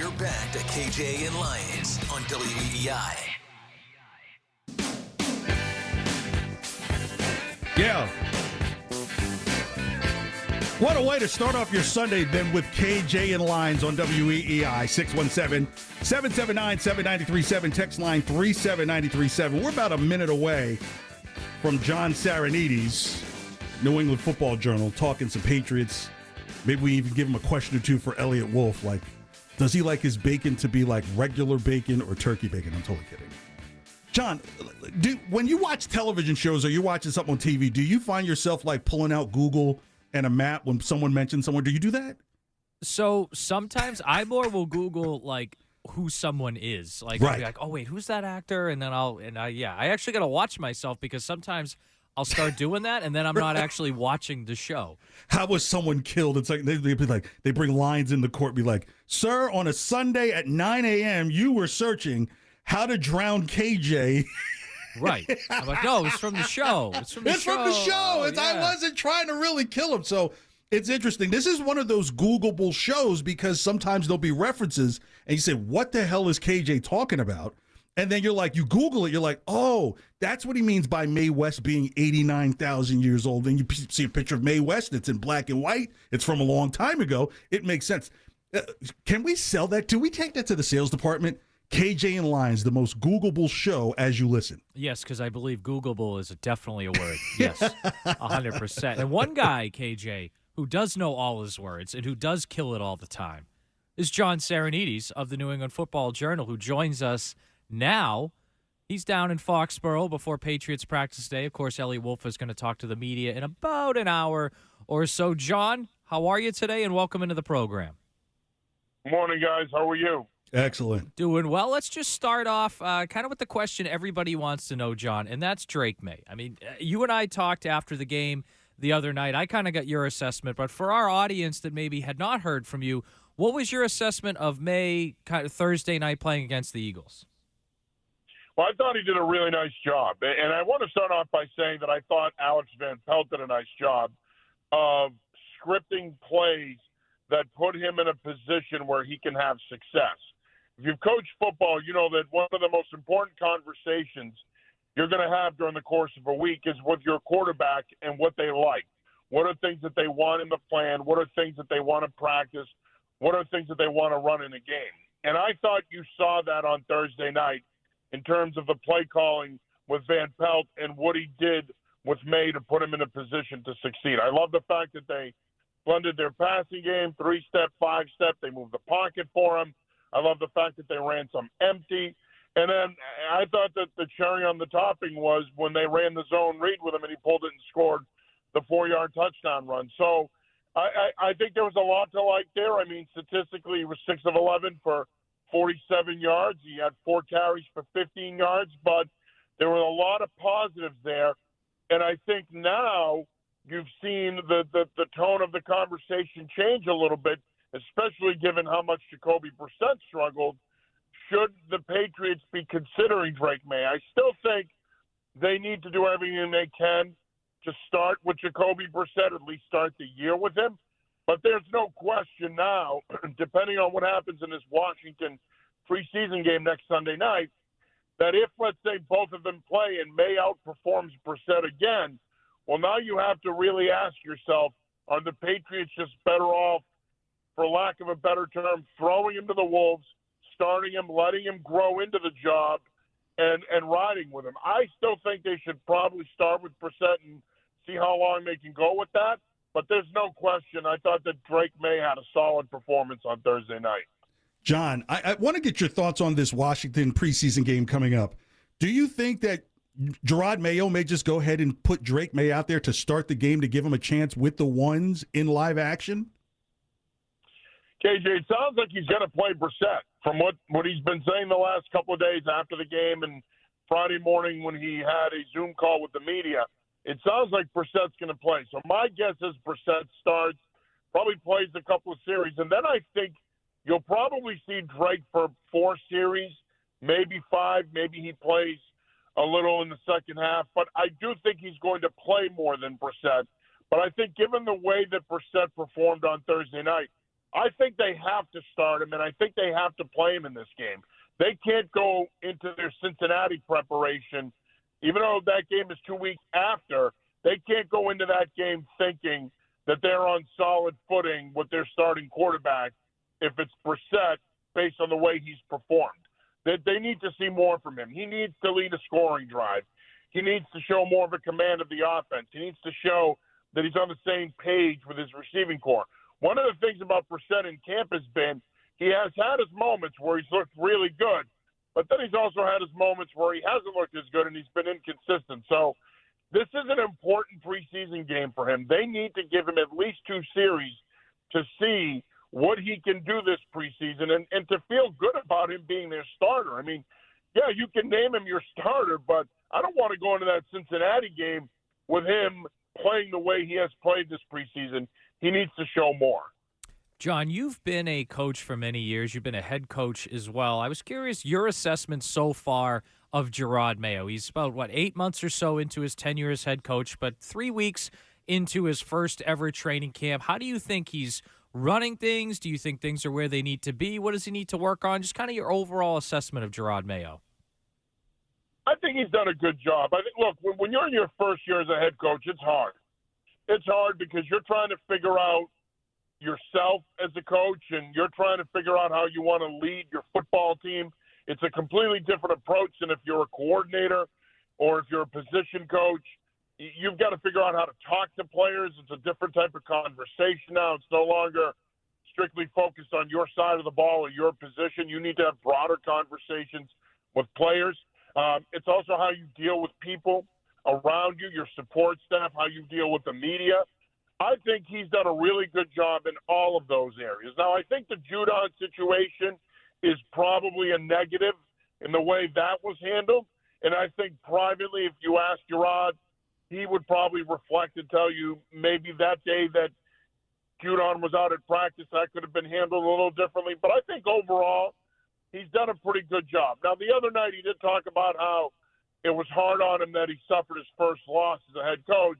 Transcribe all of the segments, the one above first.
We're back to KJ and Lyons on WEEI. Yeah. What a way to start off your Sunday then with KJ and Lyons on WEEI 617-779-7937. Text line 37937. We're about a minute away from John Sarianides, New England Football Journal, talking some Patriots. Maybe we even give him a question or two for Eliot Wolf. Like, does he like his bacon to be like regular bacon or turkey bacon? I'm totally kidding. John, when you watch television shows or you're watching something on TV, do you find yourself like pulling out Google and a map when someone mentions someone? Do you do that? So sometimes I more will Google like who someone is. Like, I'll be like, oh wait, who's that actor? And then I actually got to watch myself because sometimes I'll start doing that and then I'm not actually watching the show. How was someone killed? It's like they'd be like, they bring lines in the court, be like, sir, on a Sunday at 9 a.m. you were searching how to drown KJ. Right. I'm like, no, it's from the show. It's from the show. I wasn't trying to really kill him. So it's interesting. This is one of those Googleable shows because sometimes there'll be references and you say, what the hell is KJ talking about? And then you're like, you Google it, you're like, oh, that's what he means by Mae West being 89,000 years old. And you see a picture of Mae West, it's in black and white. It's from a long time ago. It makes sense. Can we sell that? Do we take that to the sales department? KJ and Lyons, the most Googleable show as you listen. Yes, because I believe Googleable is definitely a word. Yes, 100%. And one guy, KJ, who does know all his words and who does kill it all the time is John Sarianides of the New England Football Journal, who joins us now. He's down in Foxborough before Patriots practice day. Of course, Eliot Wolf is going to talk to the media in about an hour or so. John, how are you today, and welcome into the program. Morning, guys. How are you? Excellent. Doing well. Let's just start off kind of with the question everybody wants to know, John, and that's Drake Maye. I mean, you and I talked after the game the other night. I kind of got your assessment, but for our audience that maybe had not heard from you, what was your assessment of Maye kind of Thursday night playing against the Eagles? Well, I thought he did a really nice job. And I want to start off by saying that I thought Alex Van Pelt did a nice job of scripting plays that put him in a position where he can have success. If you've coached football, you know that one of the most important conversations you're going to have during the course of a week is with your quarterback and what they like. What are things that they want in the plan? What are things that they want to practice? What are things that they want to run in a game? And I thought you saw that on Thursday night in terms of the play calling with Van Pelt and what he did with Maye to put him in a position to succeed. I love the fact that they blended their passing game, 3-step, 5-step. They moved the pocket for him. I love the fact that they ran some empty. And then I thought that the cherry on the topping was when they ran the zone read with him and he pulled it and scored the 4-yard touchdown run. So I think there was a lot to like there. I mean, statistically, he was 6 of 11 for 47 yards. He had 4 carries for 15 yards, but there were a lot of positives there. And I think now you've seen the tone of the conversation change a little bit, especially given how much Jacoby Brissett struggled. Should the Patriots be considering Drake Maye? I still think they need to do everything they can to start with Jacoby Brissett, at least start the year with him. But there's no question now, depending on what happens in this Washington preseason game next Sunday night, that if, let's say, both of them play and Maye outperforms Brissett again, well, now you have to really ask yourself, are the Patriots just better off, for lack of a better term, throwing him to the Wolves, starting him, letting him grow into the job, and riding with him? I still think they should probably start with Brissett and see how long they can go with that. But there's no question. I thought that Drake Maye had a solid performance on Thursday night. John, I want to get your thoughts on this Washington preseason game coming up. Do you think that Gerard Mayo may just go ahead and put Drake Maye out there to start the game to give him a chance with the ones in live action? KJ, it sounds like he's going to play Brissett from what he's been saying the last couple of days after the game and Friday morning when he had a Zoom call with the media. It sounds like Brissett's going to play. So my guess is Brissett starts, probably plays a couple of series, and then I think you'll probably see Drake for 4 series, maybe 5. Maybe he plays a little in the second half. But I do think he's going to play more than Brissett. But I think given the way that Brissett performed on Thursday night, I think they have to start him, and I think they have to play him in this game. They can't go into their Cincinnati preparation, even though that game is 2 weeks after, they can't go into that game thinking that they're on solid footing with their starting quarterback if it's Brissett based on the way he's performed. They need to see more from him. He needs to lead a scoring drive. He needs to show more of a command of the offense. He needs to show that he's on the same page with his receiving core. One of the things about Brissett in camp has been he has had his moments where he's looked really good, but then he's also had his moments where he hasn't looked as good and he's been inconsistent. So this is an important preseason game for him. They need to give him at least 2 series to see what he can do this preseason and to feel good about him being their starter. I mean, yeah, you can name him your starter, but I don't want to go into that Cincinnati game with him playing the way he has played this preseason. He needs to show more. John, you've been a coach for many years. You've been a head coach as well. I was curious your assessment so far of Jerod Mayo. He's about, 8 months or so into his tenure as head coach, but 3 weeks into his first ever training camp. How do you think he's running things? Do you think things are where they need to be? What does he need to work on? Just kind of your overall assessment of Jerod Mayo. I think he's done a good job. I think, look, when you're in your first year as a head coach, it's hard. It's hard because you're trying to figure out yourself as a coach, and you're trying to figure out how you want to lead your football team. It's a completely different approach than if you're a coordinator or if you're a position coach. You've got to figure out how to talk to players. It's a different type of conversation now. It's no longer strictly focused on your side of the ball or your position. You need to have broader conversations with players. It's also how you deal with people around you, your support staff, how you deal with the media. I think he's done a really good job in all of those areas. Now, I think the Judon situation is probably a negative in the way that was handled. And I think privately, if you ask Jerod, he would probably reflect and tell you maybe that day that Judon was out at practice, that could have been handled a little differently. But I think overall, he's done a pretty good job. Now, the other night he did talk about how it was hard on him that he suffered his first loss as a head coach.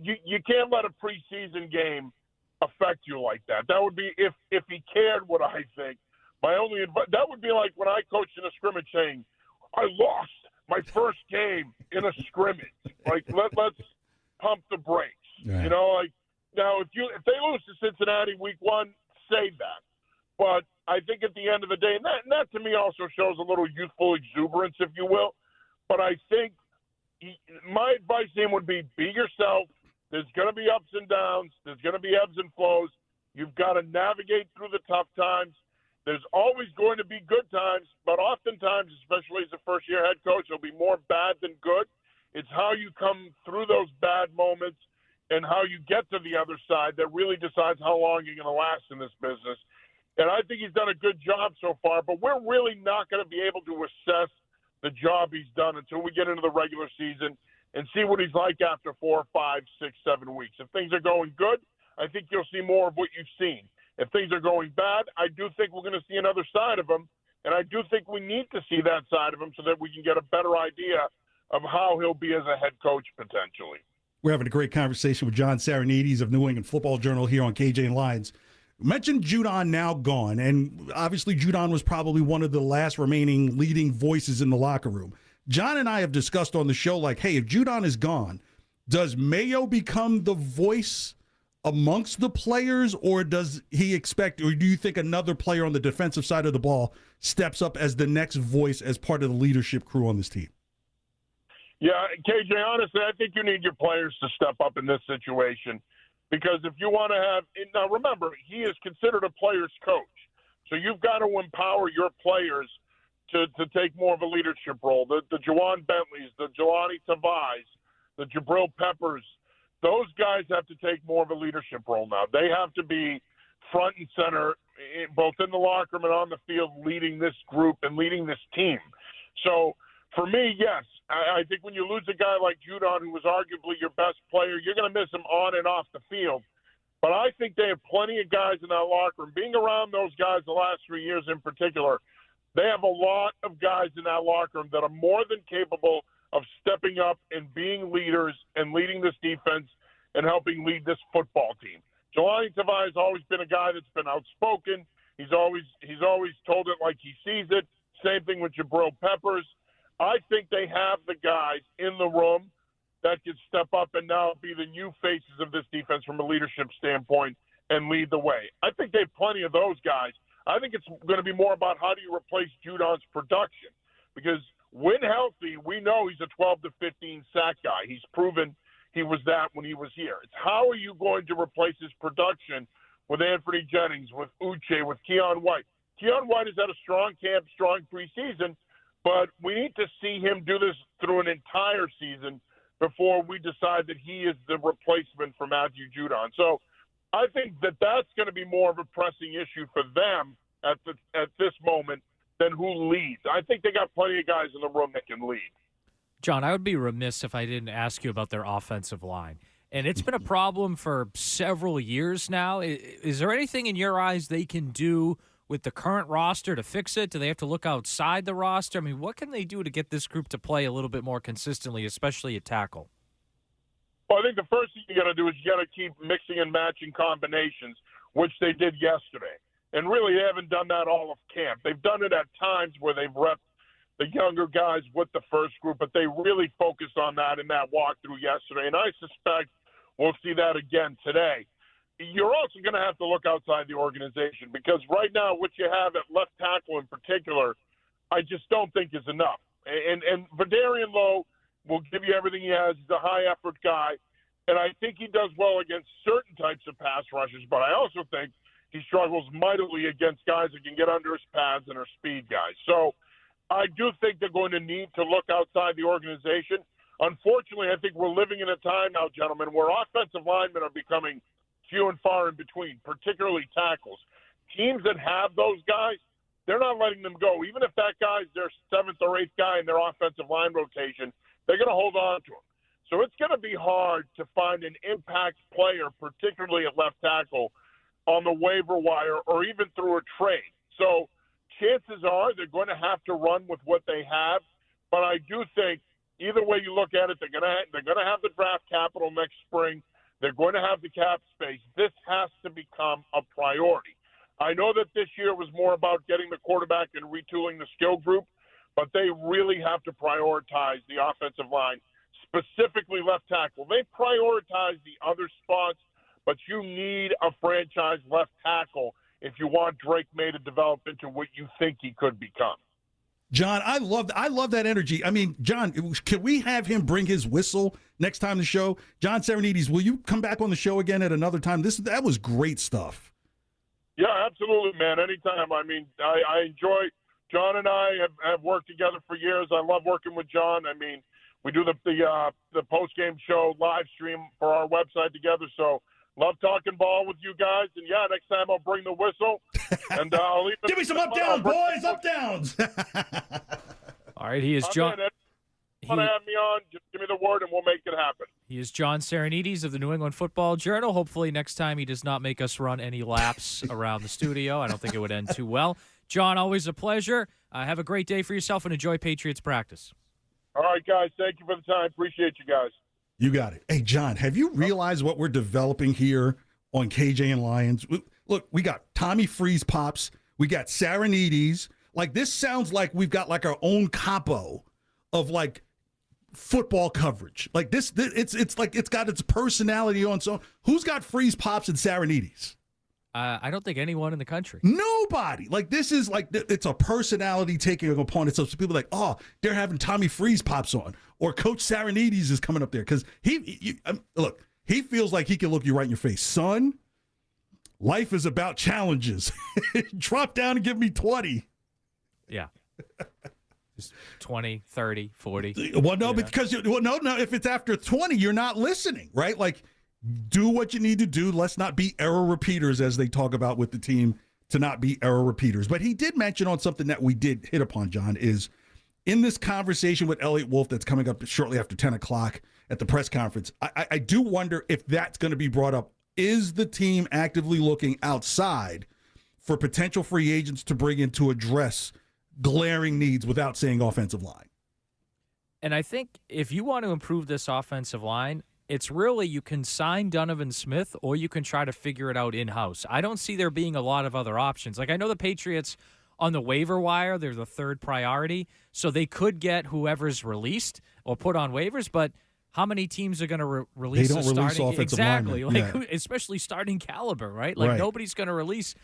You can't let a preseason game affect you like that. That would be, if he cared what I think, that would be like when I coached in a scrimmage saying, I lost my first game in a scrimmage. Like, let's pump the brakes. Right. You know, like, now if they lose to Cincinnati week 1, say that. But I think at the end of the day, and that to me also shows a little youthful exuberance, if you will. But I think my advice to him would be yourself. There's going to be ups and downs. There's going to be ebbs and flows. You've got to navigate through the tough times. There's always going to be good times, but oftentimes, especially as a first-year head coach, it'll be more bad than good. It's how you come through those bad moments and how you get to the other side that really decides how long you're going to last in this business. And I think he's done a good job so far, but we're really not going to be able to assess the job he's done until we get into the regular season and see what he's like after 4, 5, 6, 7 weeks. If things are going good, I think you'll see more of what you've seen. If things are going bad, I do think we're going to see another side of him, and I do think we need to see that side of him so that we can get a better idea of how he'll be as a head coach potentially. We're having a great conversation with John Sarianides of New England Football Journal here on KJ and Lyons. Mentioned Judon now gone, and obviously Judon was probably one of the last remaining leading voices in the locker room. John and I have discussed on the show, like, hey, if Judon is gone, does Mayo become the voice amongst the players, or does he expect, or do you think another player on the defensive side of the ball steps up as the next voice as part of the leadership crew on this team? Yeah, KJ, honestly, I think you need your players to step up in this situation. Because if you want to have – now, remember, he is considered a player's coach. So you've got to empower your players to take more of a leadership role. The Juwan Bentleys, the Jelani Tavais, the Jabril Peppers, those guys have to take more of a leadership role now. They have to be front and center, both in the locker room and on the field, leading this group and leading this team. So for me, yes, I think when you lose a guy like Judon, who was arguably your best player, you're going to miss him on and off the field. But I think they have plenty of guys in that locker room. Being around those guys the last 3 years in particular, they have a lot of guys in that locker room that are more than capable of stepping up and being leaders and leading this defense and helping lead this football team. Jelani Tavai has always been a guy that's been outspoken. He's always told it like he sees it. Same thing with Jabril Peppers. I think they have the guys in the room that can step up and now be the new faces of this defense from a leadership standpoint and lead the way. I think they have plenty of those guys. I think it's going to be more about how do you replace Judon's production, because when healthy, we know he's a 12 to 15 sack guy. He's proven he was that when he was here. It's how are you going to replace his production with Anthony Jennings, with Uche, with Keon White. Keon White has had a strong camp, strong preseason, but we need to see him do this through an entire season before we decide that he is the replacement for Matthew Judon. So I think that that's going to be more of a pressing issue for them at this moment than who leads. I think they got plenty of guys in the room that can lead. John, I would be remiss if I didn't ask you about their offensive line. And it's been a problem for several years now. Is there anything in your eyes they can do with the current roster to fix it? Do they have to look outside the roster? I mean, what can they do to get this group to play a little bit more consistently, especially at tackle? Well, I think the first thing you got to do is you got to keep mixing and matching combinations, which they did yesterday. And really, they haven't done that all of camp. They've done it at times where they've repped the younger guys with the first group, but they really focused on that in that walkthrough yesterday. And I suspect we'll see that again today. You're also going to have to look outside the organization, because right now what you have at left tackle in particular, I just don't think is enough. And Vidarian Lowe will give you everything he has. He's a high-effort guy, and I think he does well against certain types of pass rushers, but I also think he struggles mightily against guys that can get under his pads and are speed guys. So I do think they're going to need to look outside the organization. Unfortunately, I think we're living in a time now, gentlemen, where offensive linemen are becoming few and far in between, particularly tackles. Teams that have those guys, they're not letting them go. Even if that guy's their seventh or eighth guy in their offensive line rotation, they're going to hold on to him. So it's going to be hard to find an impact player, particularly at left tackle, on the waiver wire or even through a trade. So chances are they're going to have to run with what they have. But I do think either way you look at it, they're going to have the draft capital next spring. They're going to have the cap space. This has to become a priority. I know that this year was more about getting the quarterback and retooling the skill group, but they really have to prioritize the offensive line, specifically left tackle. They prioritize the other spots, but you need a franchise left tackle if you want Drake Maye to develop into what you think he could become. John, I love that energy. I mean, John, can we have him bring his whistle next time the show? John Sarianides, will you come back on the show again at another time? That was great stuff. Yeah, absolutely, man. Anytime. I mean, I enjoy. John and I have worked together for years. I love working with John. I mean, we do the post game show live stream for our website together. So love talking ball with you guys. And yeah, next time I'll bring the whistle. And I'll even give me some up downs, boys, up downs. All right, he is John. Want to have me on? Just give me the word, and we'll make it happen. He is John Sarianides of the New England Football Journal. Hopefully, next time he does not make us run any laps around the studio. I don't think it would end too well. John, always a pleasure. Have a great day for yourself and enjoy Patriots practice. All right, guys. Thank you for the time. Appreciate you guys. You got it. Hey, John, have you realized what we're developing here on KJ and Lyons? Look, we got Tommy Freeze Pops. We got Sarianides. Like, this sounds like we've got like our own capo of like football coverage. Like this it's like it's got its personality on. So who's got Freeze Pops and Sarianides? I don't think anyone in the country. Nobody. Like, this is like, it's a personality taking upon itself. So people are like, oh, they're having Tommy Freeze Pops on, or Coach Sarianides is coming up there because look, he feels like he can look you right in your face. Son, life is about challenges. Drop down and give me 20. Yeah. Just 20, 30, 40. Well, no, because no, if it's after 20, you're not listening, right? Like, do what you need to do. Let's not be error repeaters, as they talk about with the team, to not be error repeaters. But he did mention on something that we did hit upon, John, is in this conversation with Eliot Wolf that's coming up shortly after 10 o'clock at the press conference. I do wonder if that's going to be brought up. Is the team actively looking outside for potential free agents to bring in to address glaring needs without saying offensive line? And I think if you want to improve this offensive line, it's really you can sign Donovan Smith or you can try to figure it out in-house. I don't see there being a lot of other options. Like, I know the Patriots on the waiver wire, they're the third priority, so they could get whoever's released or put on waivers, but how many teams are going to release they don't a release starting? offensive Exactly, linemen. like especially starting caliber, right? Like nobody's going to release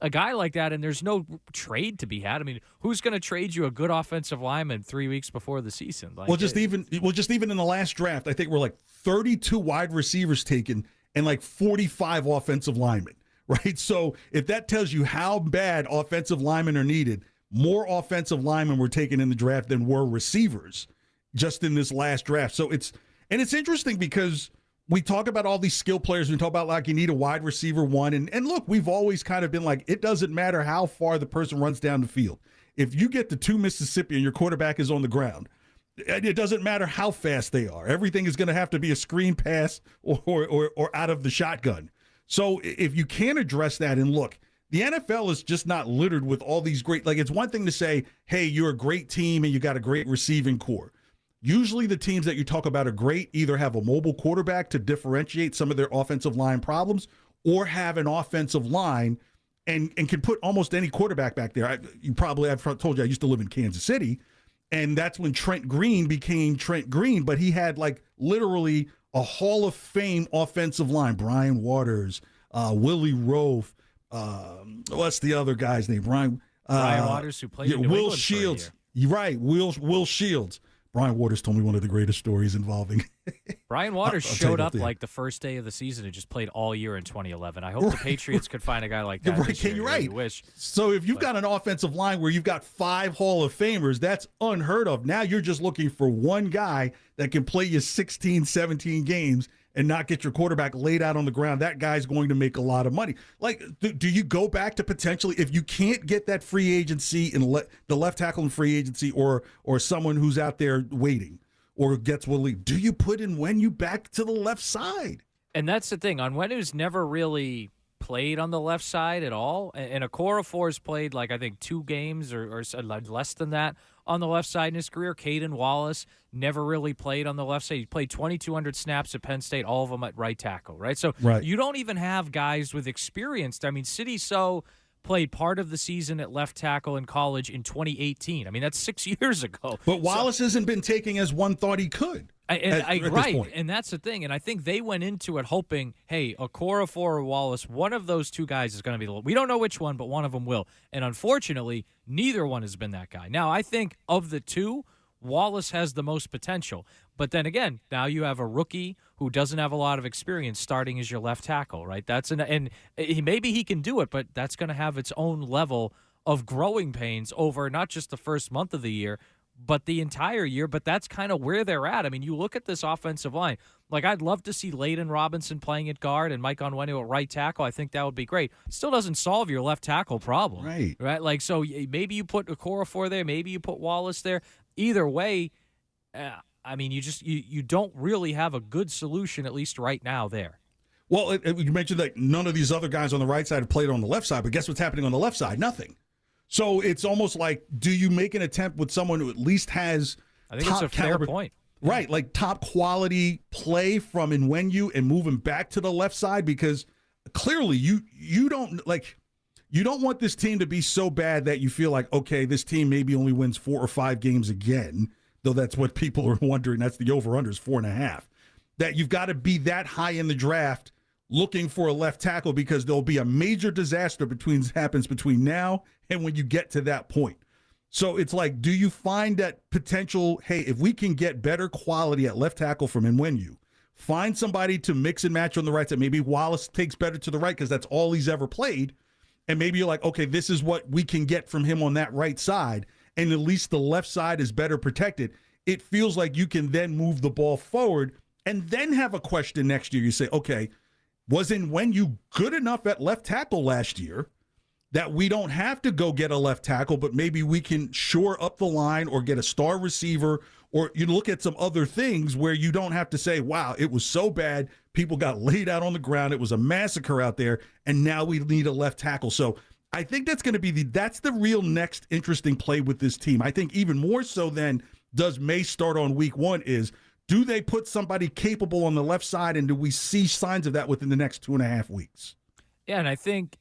a guy like that, and there's no trade to be had. I mean, who's going to trade you a good offensive lineman 3 weeks before the season? Like, just even in the last draft, I think we're like 32 wide receivers taken and like 45 offensive linemen, right? So if that tells you how bad offensive linemen are needed, more offensive linemen were taken in the draft than were receivers just in this last draft. So it's interesting because we talk about all these skill players. We talk about like you need a wide receiver one. And look, we've always kind of been like, it doesn't matter how far the person runs down the field. If you get the 2 Mississippi and your quarterback is on the ground, it doesn't matter how fast they are. Everything is going to have to be a screen pass or out of the shotgun. So if you can address that, and look, the NFL is just not littered with all these great, like it's one thing to say, hey, you're a great team and you got a great receiving core. Usually the teams that you talk about are great, either have a mobile quarterback to differentiate some of their offensive line problems or have an offensive line and can put almost any quarterback back there. I've told you I used to live in Kansas City, and that's when Trent Green became Trent Green, but he had like literally a Hall of Fame offensive line. Brian Waters, Willie Rofe, what's the other guy's name? Brian Waters, who played in New Will England Shields. for a year. You're right, Will Shields. Brian Waters told me one of the greatest stories involving. Brian Waters I'll showed take up it. like the first day of the season and just played all year in 2011. I hope the Patriots could find a guy like that. Right, This year. you're I right. really wish. So if you've got an offensive line where you've got 5 Hall of Famers, that's unheard of. Now you're just looking for one guy that can play you 16, 17 games and not get your quarterback laid out on the ground. That guy's going to make a lot of money. Like, do you go back to potentially, if you can't get that free agency and the left tackle in free agency or someone who's out there waiting or gets Willie, do you put in when you back to the left side? And that's the thing. Onwenu's never really played on the left side at all. And Okorafor's played, like, I think 2 games or less than that on the left side in his career. Caden Wallace never really played on the left side. He played 2,200 snaps at Penn State, all of them at right tackle, right? So you don't even have guys with experience. I mean, Sidy Sow played part of the season at left tackle in college in 2018. I mean, that's 6 years ago. But Wallace hasn't been taking as one thought he could. Right, and that's the thing. And I think they went into it hoping, hey, Okorafor or Wallace, one of those two guys is going to be we don't know which one, but one of them will. And unfortunately, neither one has been that guy. Now, I think of the two, Wallace has the most potential. But then again, now you have a rookie who doesn't have a lot of experience starting as your left tackle, right? Maybe he can do it, but that's going to have its own level of growing pains over not just the first month of the year, but the entire year. But that's kind of where they're at. I mean, you look at this offensive line. Like, I'd love to see Layden Robinson playing at guard and Mike Onwenu at right tackle. I think that would be great. Still doesn't solve your left tackle problem. Right? Like, so maybe you put Okorafor there. Maybe you put Wallace there. Either way, I mean, you don't really have a good solution, at least right now, there. Well, you mentioned that none of these other guys on the right side have played on the left side, but guess what's happening on the left side? Nothing. So it's almost like, do you make an attempt with someone who at least has I think it's a fair point. Right, like top quality play from Onwenu and move him back to the left side? Because clearly you don't want this team to be so bad that you feel like, okay, this team maybe only wins 4 or 5 games again, though that's what people are wondering. That's the over-under is 4.5. That you've got to be that high in the draft looking for a left tackle because there'll be a major disaster happens between now and when you get to that point. So it's like, do you find that potential, hey, if we can get better quality at left tackle from Onwenu, find somebody to mix and match on the right side. Maybe Wallace takes better to the right because that's all he's ever played. And maybe you're like, okay, this is what we can get from him on that right side, and at least the left side is better protected. It feels like you can then move the ball forward and then have a question next year. You say, okay, was Onwenu good enough at left tackle last year that we don't have to go get a left tackle, but maybe we can shore up the line or get a star receiver, or you look at some other things where you don't have to say, wow, it was so bad, people got laid out on the ground, it was a massacre out there, and now we need a left tackle. So I think that's going to be that's the real next interesting play with this team. I think even more so than does Maye start on week 1 is, Do they put somebody capable on the left side, and do we see signs of that within the next 2.5 weeks? Yeah, and I think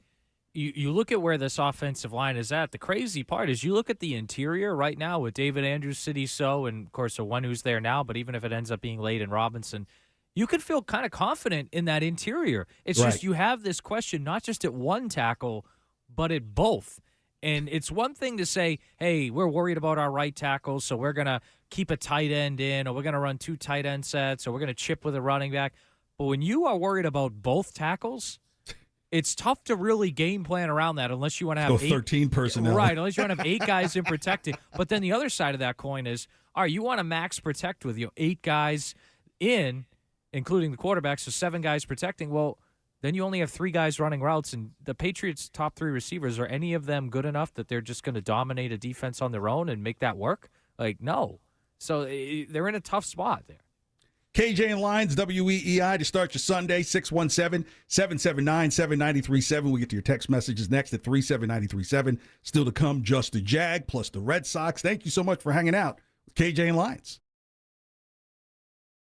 you look at where this offensive line is at. The crazy part is you look at the interior right now with David Andrews, City So, and, of course, the one who's there now, but even if it ends up being Layden Robinson, you could feel kind of confident in that interior. It's Right. just you have this question not just at one tackle, but at both. And it's one thing to say, hey, we're worried about our right tackles, so we're going to keep a tight end in, or we're going to run 2 tight end sets, or we're going to chip with a running back. But when you are worried about both tackles, it's tough to really game plan around that unless you want to have 13 personnel. Right, unless you want to have 8 guys in protecting. But then the other side of that coin is, all right, you want to max protect with 8 guys in, including the quarterback, so 7 guys protecting. Well, then you only have 3 guys running routes, and the Patriots' top 3 receivers, are any of them good enough that they're just going to dominate a defense on their own and make that work? Like, no. So they're in a tough spot there. KJ and Lyons, WEEI, to start your Sunday, 617-779-7937. We'll get to your text messages next at 37937. Still to come, Just the Jag, plus the Red Sox. Thank you so much for hanging out with KJ and Lyons.